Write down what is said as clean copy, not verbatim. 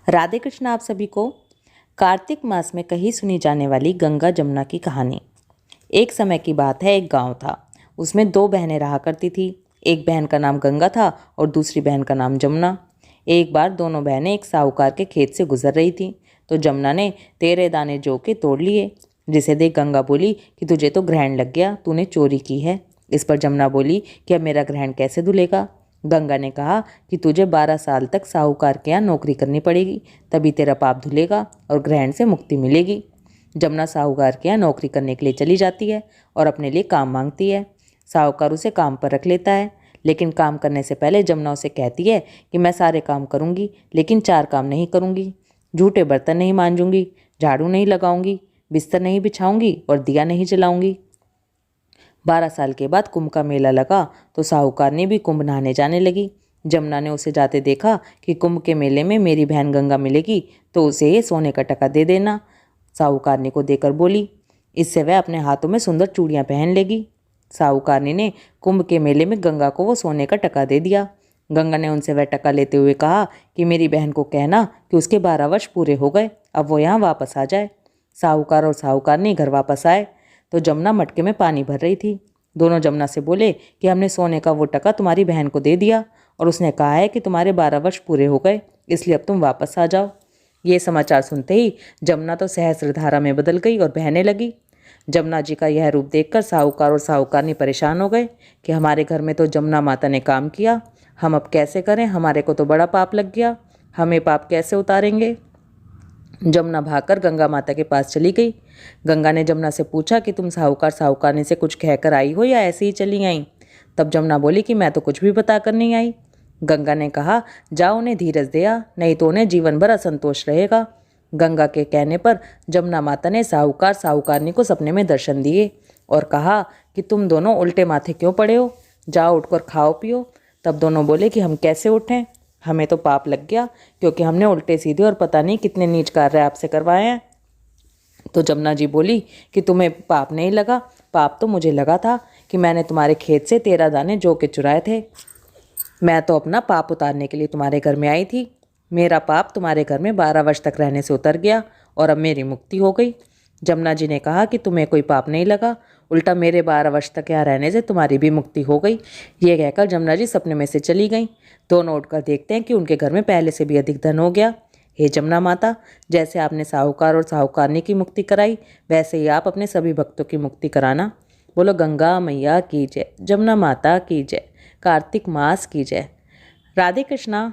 राधे कृष्ण आप सभी को। कार्तिक मास में कहीं सुनी जाने वाली गंगा जमुना की कहानी। एक समय की बात है, एक गांव था। उसमें दो बहनें रहा करती थी। एक बहन का नाम गंगा था और दूसरी बहन का नाम जमुना। एक बार दोनों बहनें एक साहूकार के खेत से गुजर रही थीं तो जमुना ने 13 दाने जौ के तोड़ लिए, जिसे देख गंगा बोली कि तुझे तो ग्रहण लग गया, तूने चोरी की है। इस पर जमुना बोली कि अब मेरा ग्रहण कैसे धुलेगा। गंगा ने कहा कि तुझे 12 साल तक साहूकार के यहाँ नौकरी करनी पड़ेगी, तभी तेरा पाप धुलेगा और ग्रहण से मुक्ति मिलेगी। जमुना साहूकार के यहाँ नौकरी करने के लिए चली जाती है और अपने लिए काम मांगती है। साहूकार उसे काम पर रख लेता है, लेकिन काम करने से पहले जमुना उसे कहती है कि मैं सारे काम करूँगी लेकिन 4 काम नहीं करूँगी। झूठे बर्तन नहीं मांजूंगी, झाड़ू नहीं लगाऊंगी, बिस्तर नहीं बिछाऊंगी और दिया नहीं जलाऊंगी। 12 साल के बाद कुंभ का मेला लगा तो साहूकार ने भी कुंभ नहाने जाने लगी। जमुना ने उसे जाते देखा कि कुंभ के मेले में मेरी बहन गंगा मिलेगी तो उसे ये सोने का टका दे देना। साहूकारनी को देकर बोली, इससे वह अपने हाथों में सुंदर चूड़ियां पहन लेगी। साहूकारनी ने कुंभ के मेले में गंगा को वो सोने का टका दे दिया। गंगा ने उनसे वह टका लेते हुए कहा कि मेरी बहन को कहना कि उसके 12 वर्ष पूरे हो गए, अब वो यहाँ वापस आ जाए। साहूकार और साहूकारनी घर वापस आए तो जमुना मटके में पानी भर रही थी। दोनों जमुना से बोले कि हमने सोने का वो टका तुम्हारी बहन को दे दिया और उसने कहा है कि तुम्हारे 12 वर्ष पूरे हो गए, इसलिए अब तुम वापस आ जाओ। ये समाचार सुनते ही जमुना तो सहस्त्रधारा में बदल गई और बहने लगी। जमुना जी का यह रूप देखकर साहूकार और साहूकारनी परेशान हो गए कि हमारे घर में तो जमुना माता ने काम किया, हम अब कैसे करें, हमारे को तो बड़ा पाप लग गया, हमें पाप कैसे उतारेंगे। जमुना भागकर गंगा माता के पास चली गई। गंगा ने जमुना से पूछा कि तुम साहूकार साहूकारनी से कुछ कहकर आई हो या ऐसे ही चली आई। तब जमुना बोली कि मैं तो कुछ भी बताकर नहीं आई। गंगा ने कहा, जाओ उन्हें धीरज दिया, नहीं तो उन्हें जीवन भर असंतोष रहेगा। गंगा के कहने पर जमुना माता ने साहूकार साहूकारनी को सपने में दर्शन दिए और कहा कि तुम दोनों उल्टे माथे क्यों पड़े हो, जाओ उठकर खाओ पियो। तब दोनों बोले कि हम कैसे उठें, हमें तो पाप लग गया क्योंकि हमने उल्टे सीधे और पता नहीं कितने नीच कार्य आपसे करवाए हैं। तो जमुना जी बोली कि तुम्हें पाप नहीं लगा, पाप तो मुझे लगा था कि मैंने तुम्हारे खेत से 13 दाने जौ के चुराए थे। मैं तो अपना पाप उतारने के लिए तुम्हारे घर में आई थी। मेरा पाप तुम्हारे घर में 12 वर्ष तक रहने से उतर गया और अब मेरी मुक्ति हो गई। जमुना जी ने कहा कि तुम्हें कोई पाप नहीं लगा, उल्टा मेरे 12 वर्ष तक यहाँ रहने से तुम्हारी भी मुक्ति हो गई। ये कहकर जमुना जी सपने में से चली गईं। दोनों उठकर देखते हैं कि उनके घर में पहले से भी अधिक धन हो गया। हे जमुना माता, जैसे आपने साहूकार और साहूकारनी की मुक्ति कराई, वैसे ही आप अपने सभी भक्तों की मुक्ति कराना। बोलो गंगा मैया की जय, जमुना माता की जय, कार्तिक मास की जय। राधे कृष्णा।